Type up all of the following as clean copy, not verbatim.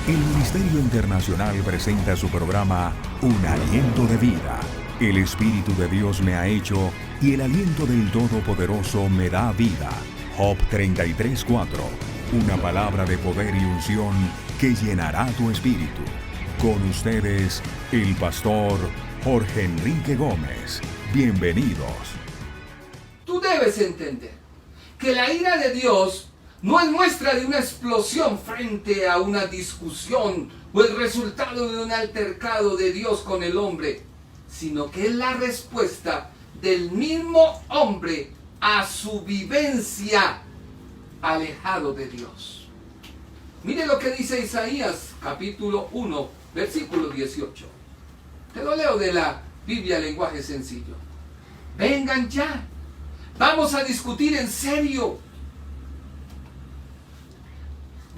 El Ministerio Internacional presenta su programa Un Aliento de Vida. El Espíritu de Dios me ha hecho y el aliento del Todopoderoso me da vida. Job 33:4. Una palabra de poder y unción que llenará tu espíritu. Con ustedes, el pastor Jorge Enrique Gómez. Bienvenidos. Tú debes entender que la ira de Dios no es muestra de una explosión frente a una discusión o el resultado de un altercado de Dios con el hombre, sino que es la respuesta del mismo hombre a su vivencia alejado de Dios. Mire lo que dice Isaías capítulo 1, versículo 18. Te lo leo de la Biblia lenguaje sencillo. Vengan ya, vamos a discutir en serio.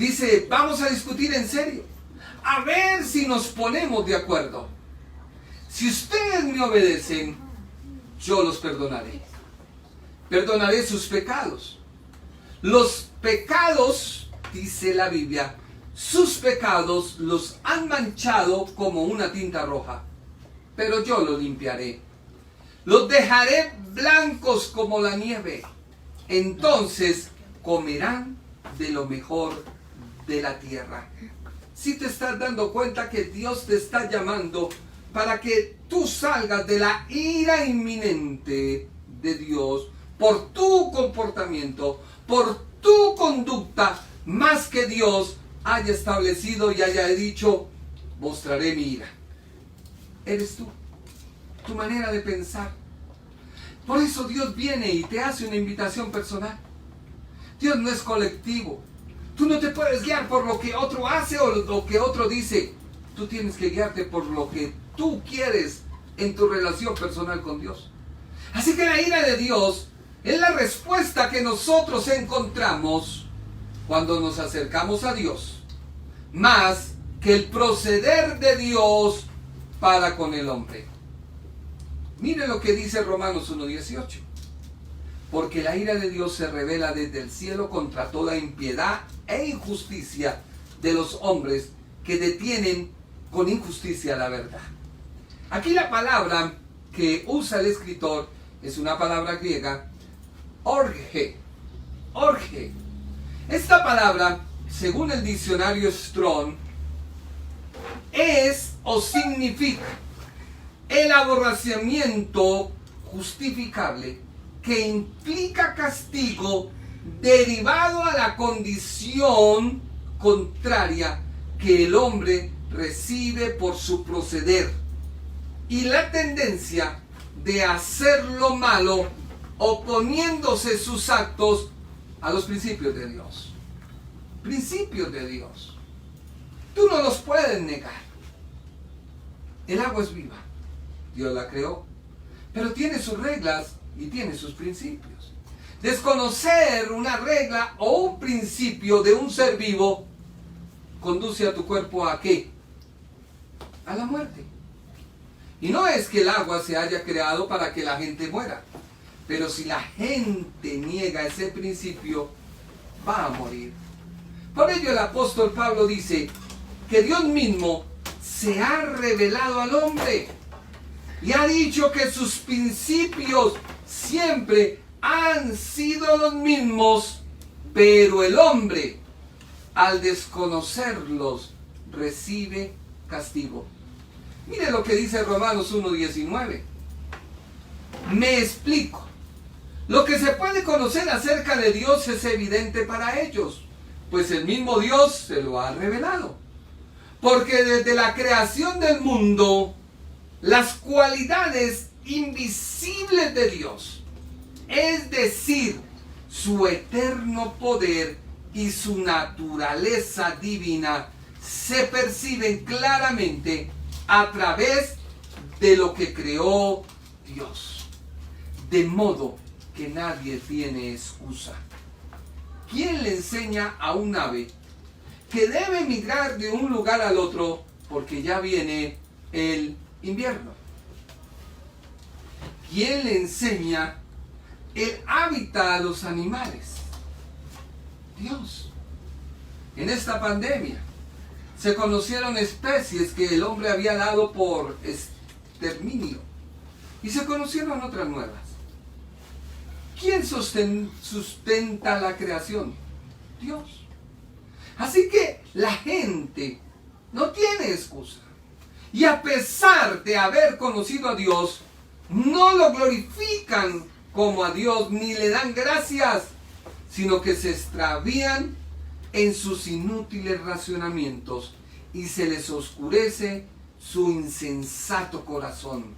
Dice, vamos a discutir en serio. A ver si nos ponemos de acuerdo. Si ustedes me obedecen, yo los perdonaré. Perdonaré sus pecados. Los pecados, dice la Biblia, sus pecados los han manchado como una tinta roja. Pero yo los limpiaré. Los dejaré blancos como la nieve. Entonces comerán de lo mejor de la tierra. Si te estás dando cuenta que Dios te está llamando para que tú salgas de la ira inminente de Dios por tu comportamiento, por tu conducta, más que Dios haya establecido y haya dicho, mostraré mi ira. Eres tú, tu manera de pensar. Por eso Dios viene y te hace una invitación personal. Dios no es colectivo. Tú no te puedes guiar por lo que otro hace o lo que otro dice. Tú tienes que guiarte por lo que tú quieres en tu relación personal con Dios. Así que la ira de Dios es la respuesta que nosotros encontramos cuando nos acercamos a Dios, más que el proceder de Dios para con el hombre. Mire lo que dice Romanos 1:18. Porque la ira de Dios se revela desde el cielo contra toda impiedad e injusticia de los hombres que detienen con injusticia la verdad. Aquí la palabra que usa el escritor es una palabra griega, orge. Orge. Esta palabra, según el diccionario Strong, es o significa el aborrecimiento justificable que implica castigo derivado a la condición contraria que el hombre recibe por su proceder y la tendencia de hacer lo malo oponiéndose sus actos a los principios de Dios. Principios de Dios. Tú no los puedes negar. El agua es viva. Dios la creó, pero tiene sus reglas y tiene sus principios. Desconocer una regla o un principio de un ser vivo conduce a tu cuerpo ¿a qué? A la muerte. Y no es que el agua se haya creado para que la gente muera, pero si la gente niega ese principio, va a morir. Por ello el apóstol Pablo dice que Dios mismo se ha revelado al hombre y ha dicho que sus principios siempre han sido los mismos, pero el hombre, al desconocerlos, recibe castigo. Mire lo que dice Romanos 1:19. Me explico. Lo que se puede conocer acerca de Dios es evidente para ellos, pues el mismo Dios se lo ha revelado. Porque desde la creación del mundo, las cualidades invisibles de Dios, es decir, su eterno poder y su naturaleza divina, se perciben claramente a través de lo que creó Dios. De modo que nadie tiene excusa. ¿Quién le enseña a un ave que debe migrar de un lugar al otro porque ya viene el invierno? ¿Quién le enseña el hábitat a los animales? Dios. En esta pandemia Se conocieron especies que el hombre había dado por exterminio. Y se conocieron otras nuevas. ¿Quién sustenta la creación? Dios. Así que la gente no tiene excusa. Y a pesar de haber conocido a Dios, no lo glorifican como a Dios ni le dan gracias, sino que se extravían en sus inútiles racionamientos y se les oscurece su insensato corazón.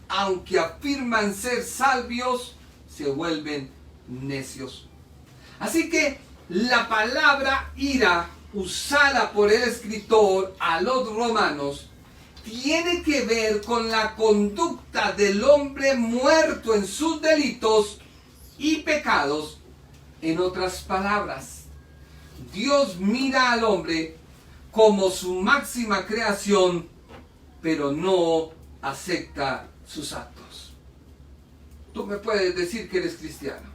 Aunque afirman ser sabios, se vuelven necios. Así que la palabra ira usada por el escritor a los romanos tiene que ver con la conducta del hombre muerto en sus delitos y pecados. En otras palabras, Dios mira al hombre como su máxima creación, pero no acepta sus actos. Tú me puedes decir que eres cristiano,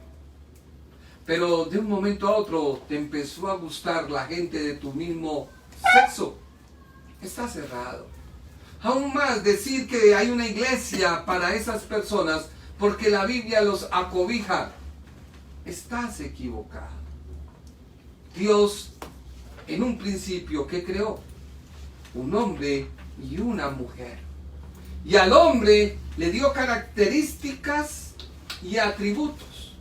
pero de un momento a otro te empezó a gustar la gente de tu mismo sexo. Está cerrado. Aún más decir que hay una iglesia para esas personas porque la Biblia los acobija. Estás equivocado. Dios, en un principio, ¿qué creó? Un hombre y una mujer. Y al hombre le dio características y atributos.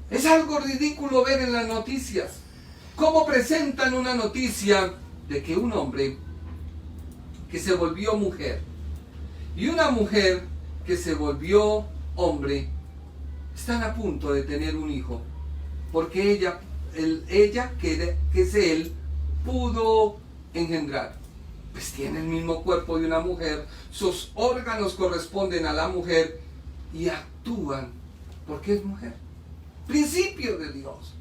Es algo ridículo ver en las noticias cómo presentan una noticia de que un hombre que se volvió mujer y una mujer que se volvió hombre están a punto de tener un hijo porque ella que es él pudo engendrar. Pues tiene el mismo cuerpo de una mujer, sus órganos corresponden a la mujer y actúan porque es mujer. Principio de Dios.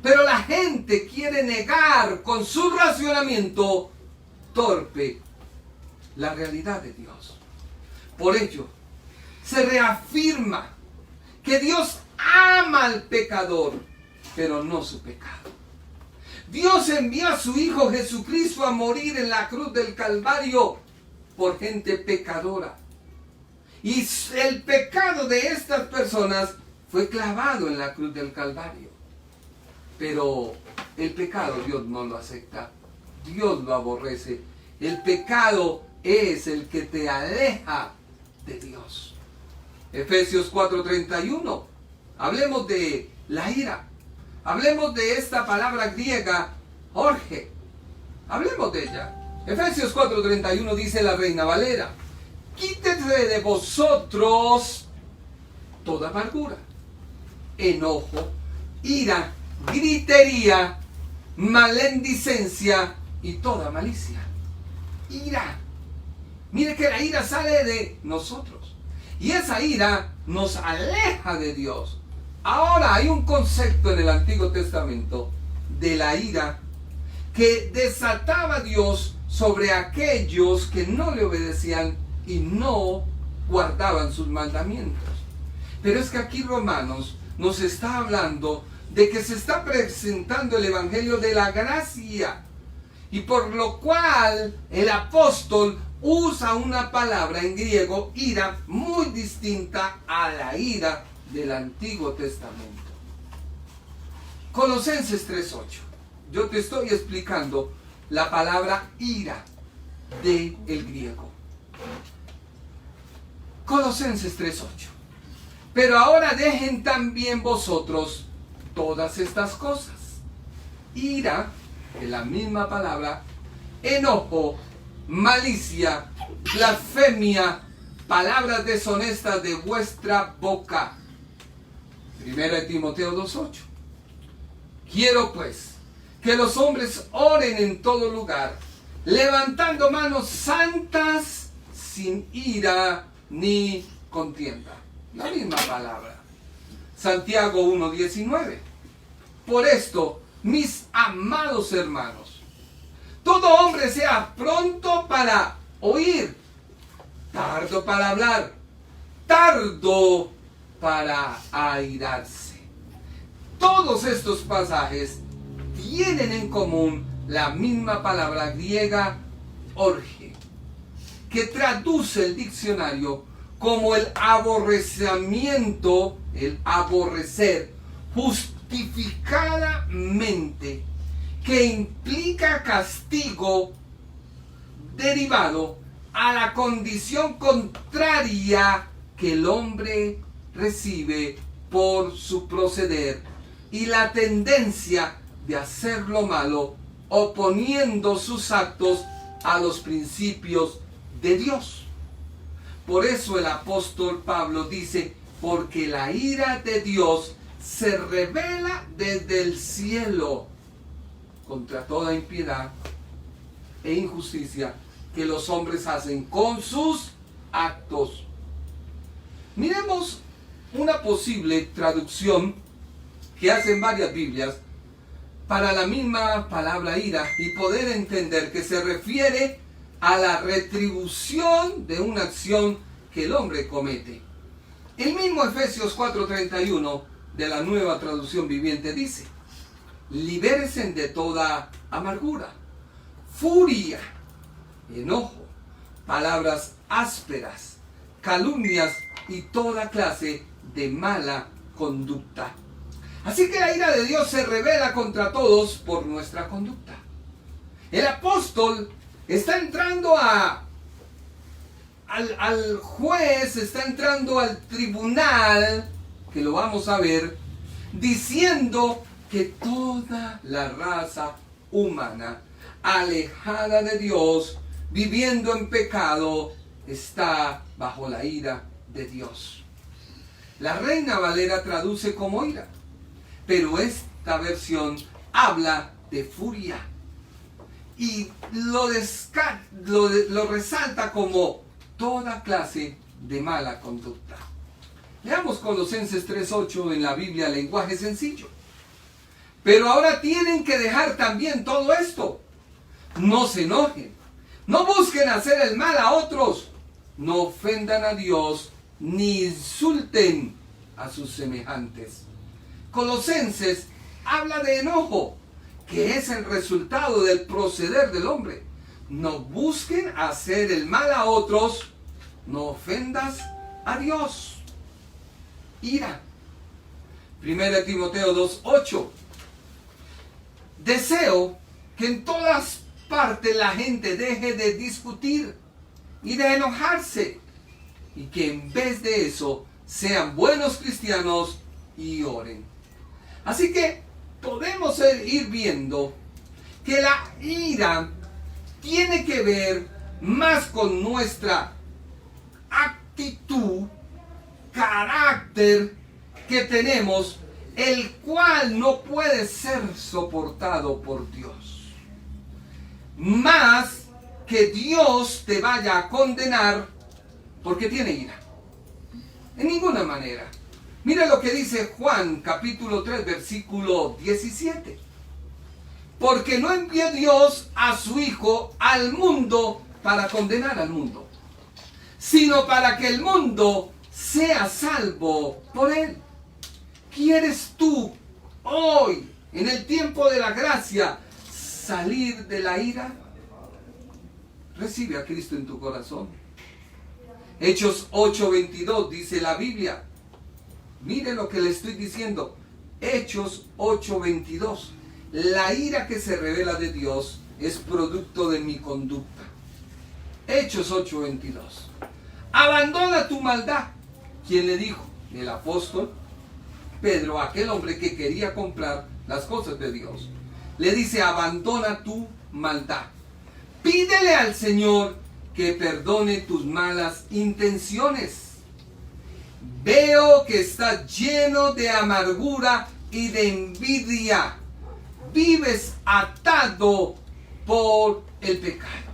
Pero la gente quiere negar con su racionamiento torpe la realidad de Dios. Por ello, se reafirma que Dios ama al pecador, pero no su pecado. Dios envió a su Hijo Jesucristo a morir en la cruz del Calvario por gente pecadora. Y el pecado de estas personas fue clavado en la cruz del Calvario. Pero el pecado Dios no lo acepta. Dios lo aborrece. El pecado es el que te aleja de Dios. Efesios 4:31. Hablemos de la ira. Hablemos de esta palabra griega, orge. Hablemos de ella. Efesios 4:31 dice la Reina Valera: quítese de vosotros toda amargura, enojo, ira, gritería, malediciencia y toda malicia. Ira. Mire que la ira sale de nosotros. Y esa ira nos aleja de Dios. Ahora hay un concepto en el Antiguo Testamento de la ira que desataba Dios sobre aquellos que no le obedecían y no guardaban sus mandamientos. Pero es que aquí Romanos nos está hablando de que se está presentando el Evangelio de la gracia. Y por lo cual el apóstol usa una palabra en griego, ira, muy distinta a la ira del Antiguo Testamento. Colosenses 3:8. Yo te estoy explicando la palabra ira del griego. Colosenses 3:8. Pero ahora dejen también vosotros todas estas cosas. Ira, es la misma palabra, enojo, malicia, blasfemia, palabras deshonestas de vuestra boca. 1 Timoteo 2:8. Quiero pues que los hombres oren en todo lugar, levantando manos santas, sin ira ni contienda. La misma palabra. Santiago 1:19. Por esto, mis amados hermanos, todo hombre sea pronto para oír, tardo para hablar, tardo para airarse. Todos estos pasajes tienen en común la misma palabra griega orge, que traduce el diccionario como el aborrecimiento, el aborrecer justificadamente, que implica castigo derivado a la condición contraria que el hombre recibe por su proceder y la tendencia de hacer lo malo, oponiendo sus actos a los principios de Dios. Por eso el apóstol Pablo dice, porque la ira de Dios se revela desde el cielo contra toda impiedad e injusticia que los hombres hacen con sus actos. Miremos una posible traducción que hacen varias Biblias para la misma palabra ira y poder entender que se refiere a la retribución de una acción que el hombre comete. El mismo Efesios 4:31 de la Nueva Traducción Viviente dice: libéresen de toda amargura, furia, enojo, palabras ásperas, calumnias y toda clase de mala conducta. Así que la ira de Dios se revela contra todos por nuestra conducta. El apóstol está entrando al juez, está entrando al tribunal, que lo vamos a ver, diciendo que toda la raza humana, alejada de Dios, viviendo en pecado, está bajo la ira de Dios. La Reina Valera traduce como ira, pero esta versión habla de furia y lo resalta como toda clase de mala conducta. Leamos Colosenses 3:8 en la Biblia, lenguaje sencillo. Pero ahora tienen que dejar también todo esto. No se enojen, no busquen hacer el mal a otros, no ofendan a Dios, ni insulten a sus semejantes. Colosenses habla de enojo, que es el resultado del proceder del hombre. No busquen hacer el mal a otros, no ofendas a Dios. Ira. 1 Timoteo 2:8. Deseo que en todas partes la gente deje de discutir y de enojarse, y que en vez de eso sean buenos cristianos y oren. Así que podemos ir viendo que la ira tiene que ver más con nuestra actitud, carácter que tenemos, el cual no puede ser soportado por Dios. Más que Dios te vaya a condenar porque tiene ira. En ninguna manera. Mira lo que dice Juan capítulo 3 versículo 17. Porque no envió Dios a su Hijo al mundo para condenar al mundo, sino para que el mundo sea salvo por él. ¿Quieres tú hoy, en el tiempo de la gracia, salir de la ira? Recibe a Cristo en tu corazón. Hechos 8:22 dice la Biblia. Mire lo que le estoy diciendo. Hechos 8:22. La ira que se revela de Dios es producto de mi conducta. Hechos 8:22. Abandona tu maldad. ¿Quién le dijo? El apóstol Pedro, aquel hombre que quería comprar las cosas de Dios. Le dice, abandona tu maldad. Pídele al Señor que perdone tus malas intenciones. Veo que estás lleno de amargura y de envidia. Vives atado por el pecado.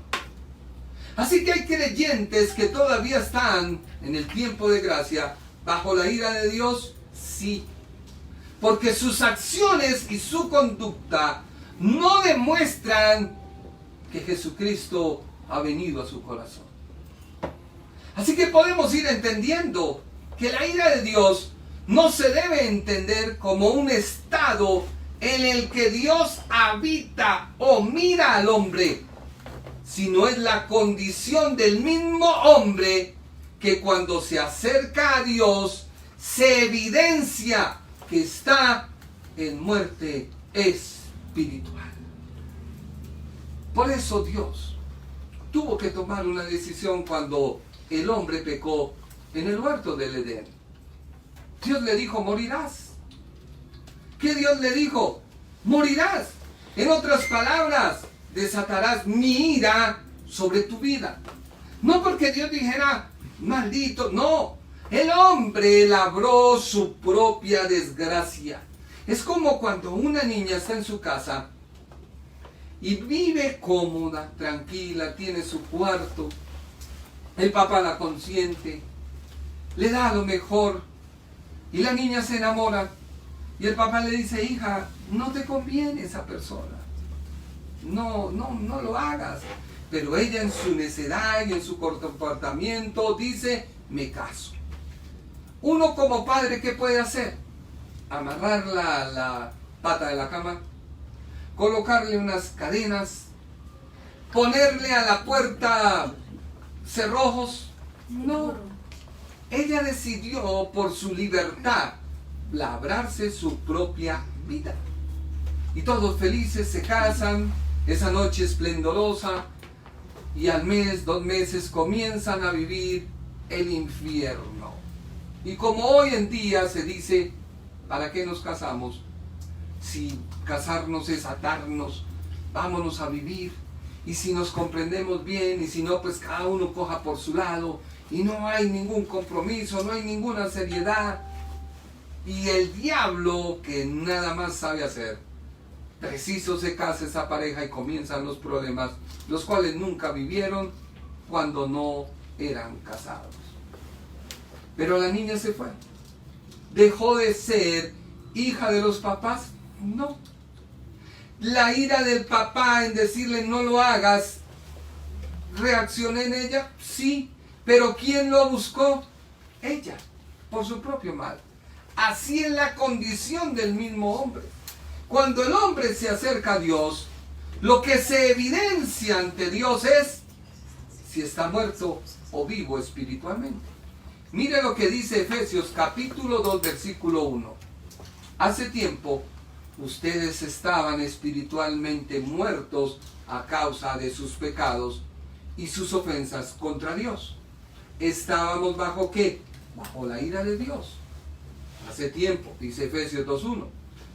Así que hay creyentes que todavía están en el tiempo de gracia bajo la ira de Dios, sí. Porque sus acciones y su conducta no demuestran que Jesucristo ha venido a su corazón. Así que podemos ir entendiendo que la ira de Dios no se debe entender como un estado en el que Dios habita o mira al hombre, sino es la condición del mismo hombre que cuando se acerca a Dios se evidencia que está en muerte espiritual. Por eso Dios tuvo que tomar una decisión cuando el hombre pecó en el huerto del Edén. Dios le dijo, morirás. ¿Qué Dios le dijo? Morirás. En otras palabras, desatarás mi ira sobre tu vida. No porque Dios dijera, maldito, no. El hombre labró su propia desgracia. Es como cuando una niña está en su casa y vive cómoda, tranquila, tiene su cuarto, el papá la consiente, le da lo mejor y la niña se enamora y el papá le dice, hija, no te conviene esa persona, no lo hagas. Pero ella en su necedad y en su comportamiento dice, me caso. Uno como padre, ¿qué puede hacer? Amarrar la pata de la cama, colocarle unas cadenas, ponerle a la puerta cerrojos. No, ella decidió por su libertad labrarse su propia vida. Y todos felices se casan, esa noche esplendorosa, y al mes, 2 meses comienzan a vivir el infierno. Y como hoy en día se dice, ¿para qué nos casamos? Si casarnos es atarnos, vámonos a vivir. Y si nos comprendemos bien, y si no, pues cada uno coja por su lado. Y no hay ningún compromiso, no hay ninguna seriedad. Y el diablo, que nada más sabe hacer, preciso se casa esa pareja y comienzan los problemas, los cuales nunca vivieron cuando no eran casados. Pero la niña se fue. ¿Dejó de ser hija de los papás? No. La ira del papá en decirle no lo hagas, ¿reaccionó en ella? Sí. ¿Pero quién lo buscó? Ella, por su propio mal. Así es la condición del mismo hombre. Cuando el hombre se acerca a Dios, lo que se evidencia ante Dios es si está muerto o vivo espiritualmente. Mire lo que dice Efesios capítulo 2 versículo 1. Hace tiempo ustedes estaban espiritualmente muertos a causa de sus pecados y sus ofensas contra Dios. ¿Estábamos bajo qué? Bajo la ira de Dios. Hace tiempo, dice Efesios 2.1.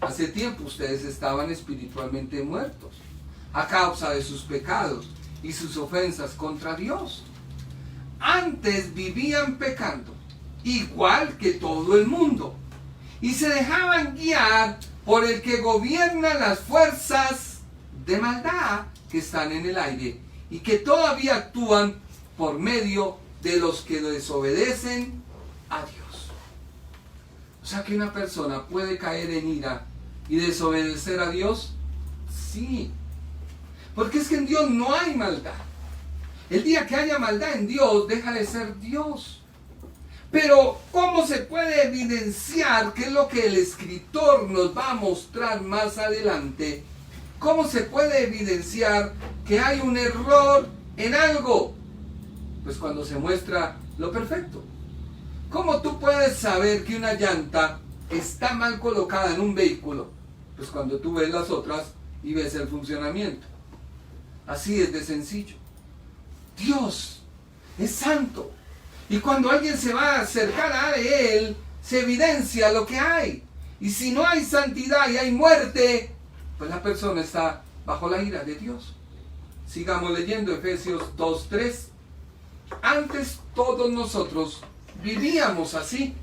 Hace tiempo ustedes estaban espiritualmente muertos a causa de sus pecados y sus ofensas contra Dios. Antes vivían pecando, igual que todo el mundo, y se dejaban guiar por el que gobierna las fuerzas de maldad que están en el aire y que todavía actúan por medio de los que desobedecen a Dios. O sea que una persona puede caer en ira y desobedecer a Dios. Sí, porque es que en Dios no hay maldad. El día que haya maldad en Dios, deja de ser Dios. Pero ¿cómo se puede evidenciar, que es lo que el escritor nos va a mostrar más adelante? ¿Cómo se puede evidenciar que hay un error en algo? Pues cuando se muestra lo perfecto. ¿Cómo tú puedes saber que una llanta está mal colocada en un vehículo? Pues cuando tú ves las otras y ves el funcionamiento. Así es de sencillo. Dios es santo. Y cuando alguien se va a acercar a Él, se evidencia lo que hay. Y si no hay santidad y hay muerte, pues la persona está bajo la ira de Dios. Sigamos leyendo Efesios 2:3. Antes todos nosotros vivíamos así.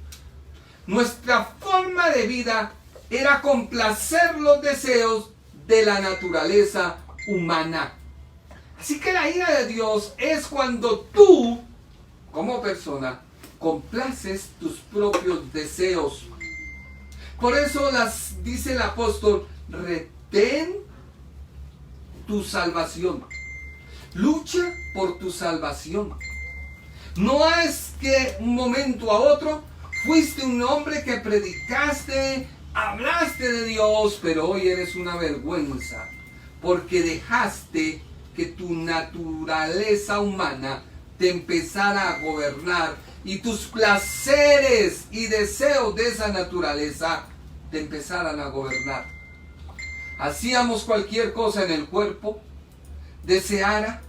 Nuestra forma de vida era complacer los deseos de la naturaleza humana. Así que la ira de Dios es cuando tú, como persona, complaces tus propios deseos. Por eso dice el apóstol, retén tu salvación. Lucha por tu salvación. No es que un momento a otro fuiste un hombre que predicaste hablaste de Dios, pero hoy eres una vergüenza, porque dejaste que tu naturaleza humana te empezara a gobernar y tus placeres y deseos de esa naturaleza te empezaran a gobernar. Hacíamos cualquier cosa en el cuerpo, deseara,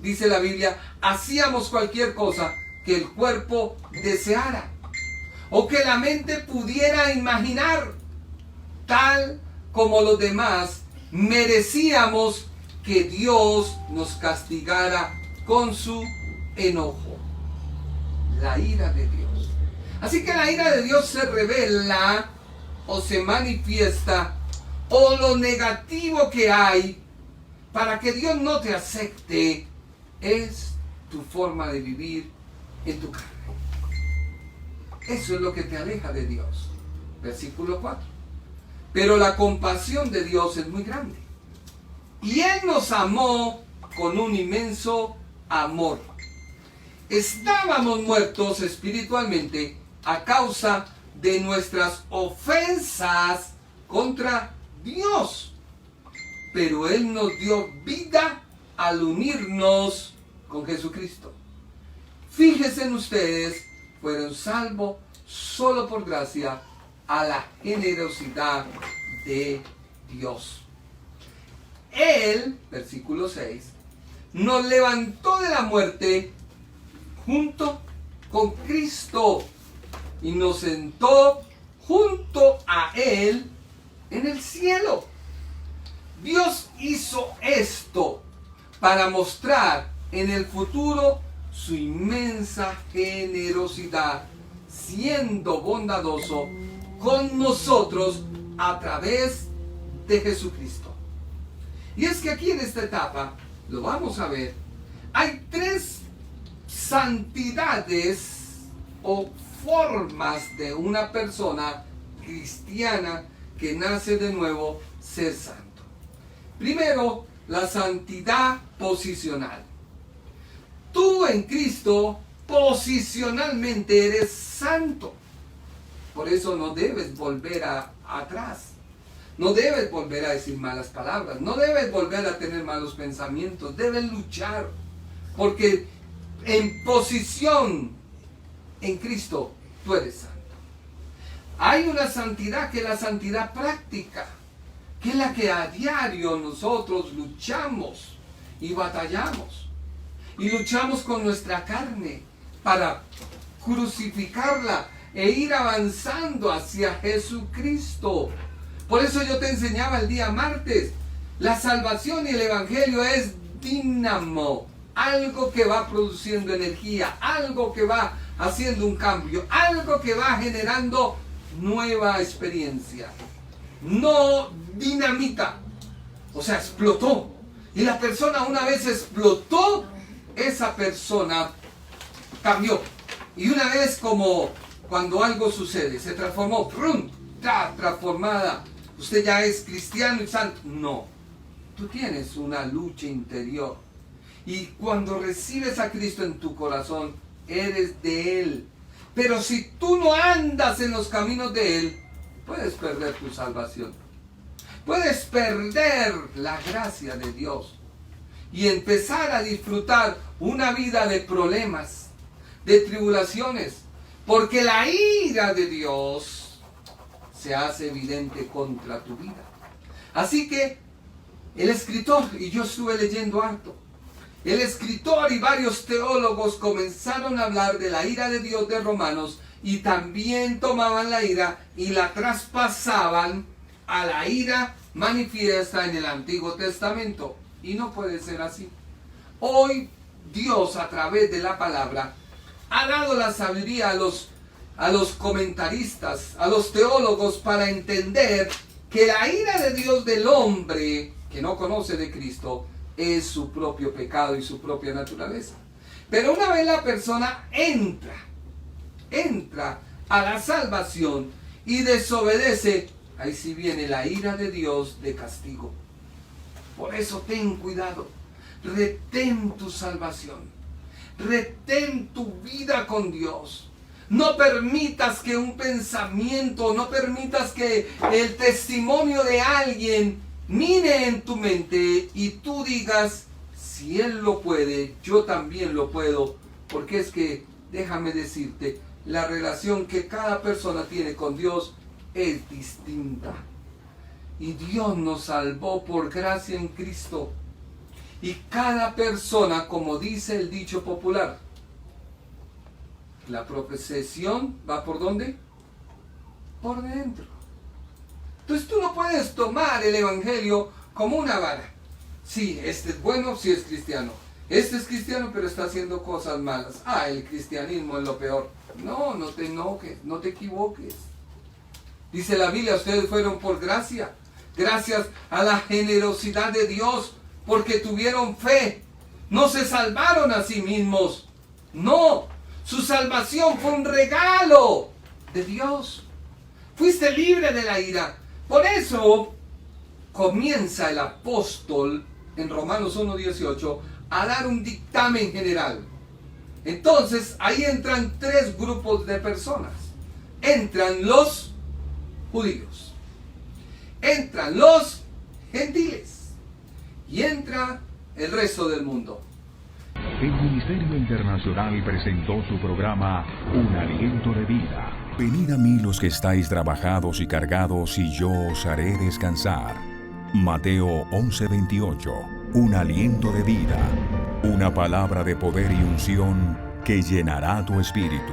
dice la Biblia, hacíamos cualquier cosa que el cuerpo deseara o que la mente pudiera imaginar, tal como los demás merecíamos que Dios nos castigara con su enojo, la ira de Dios. Así que la ira de Dios se revela o se manifiesta, o lo negativo que hay para que Dios no te acepte es tu forma de vivir en tu carne. Eso es lo que te aleja de Dios. Versículo 4. Pero la compasión de Dios es muy grande, y Él nos amó con un inmenso amor. Estábamos muertos espiritualmente a causa de nuestras ofensas contra Dios, pero Él nos dio vida al unirnos con Jesucristo. Fíjense en ustedes, fueron salvos solo por gracia a la generosidad de Dios. Él, versículo 6, nos levantó de la muerte junto con Cristo y nos sentó junto a Él en el cielo. Dios hizo esto para mostrar en el futuro su inmensa generosidad, siendo bondadoso con nosotros a través de Jesucristo. Y es que aquí en esta etapa, lo vamos a ver, hay tres santidades o formas de una persona cristiana que nace de nuevo ser santo. Primero, la santidad posicional. Tú en Cristo posicionalmente eres santo. Por eso no debes volver atrás. No debes volver a decir malas palabras. No debes volver a tener malos pensamientos. Debes luchar. Porque en posición en Cristo tú eres santo. Hay una santidad que es la santidad práctica, que es la que a diario nosotros luchamos y batallamos. Y luchamos con nuestra carne para crucificarla e ir avanzando hacia Jesucristo. Por eso yo te enseñaba el día martes, la salvación y el evangelio es dínamo, algo que va produciendo energía, algo que va haciendo un cambio, algo que va generando nueva experiencia. No dinamita, o sea, explotó. Y la persona una vez explotó, esa persona cambió. Y una vez como cuando algo sucede, se transformó, ¡prum!, transformada. Usted ya es cristiano y santo. No, tú tienes una lucha interior. Y cuando recibes a Cristo en tu corazón, eres de Él. Pero si tú no andas en los caminos de Él, puedes perder tu salvación. Puedes perder la gracia de Dios y empezar a disfrutar una vida de problemas, de tribulaciones, porque la ira de Dios se hace evidente contra tu vida. Así que el escritor, y yo estuve leyendo harto, el escritor y varios teólogos comenzaron a hablar de la ira de Dios de Romanos y también tomaban la ira y la traspasaban a la ira manifiesta en el Antiguo Testamento. Y no puede ser así. Hoy Dios a través de la palabra ha dado la sabiduría a los comentaristas, a los teólogos para entender que la ira de Dios del hombre que no conoce de Cristo es su propio pecado y su propia naturaleza. Pero una vez la persona entra a la salvación y desobedece, ahí sí viene la ira de Dios de castigo. Por eso ten cuidado, retén tu salvación, retén tu vida con Dios, No permitas que un pensamiento, no permitas que el testimonio de alguien mine en tu mente y tú digas, si él lo puede, yo también lo puedo. Porque es que, déjame decirte, la relación que cada persona tiene con Dios es distinta. Y Dios nos salvó por gracia en Cristo. Y cada persona, como dice el dicho popular, la procesión va ¿por dónde? Por dentro. Entonces tú no puedes tomar el evangelio como una vara. Sí, este es bueno, sí es cristiano. Este es cristiano, pero está haciendo cosas malas. Ah, el cristianismo es lo peor. No, no te enojes, no te equivoques. Dice la Biblia, ustedes fueron por gracia. Gracias a la generosidad de Dios, porque tuvieron fe. No se salvaron a sí mismos. No, su salvación fue un regalo de Dios. Fuiste libre de la ira. Por eso comienza el apóstol en Romanos 1:18 a dar un dictamen general. Entonces ahí entran tres grupos de personas. Entran los judíos, entran los gentiles y entra el resto del mundo. El Ministerio Internacional presentó su programa Un Aliento de Vida. Venid a mí los que estáis trabajados y cargados, y yo os haré descansar. Mateo 11:28. Un aliento de vida. Una palabra de poder y unción que llenará tu espíritu.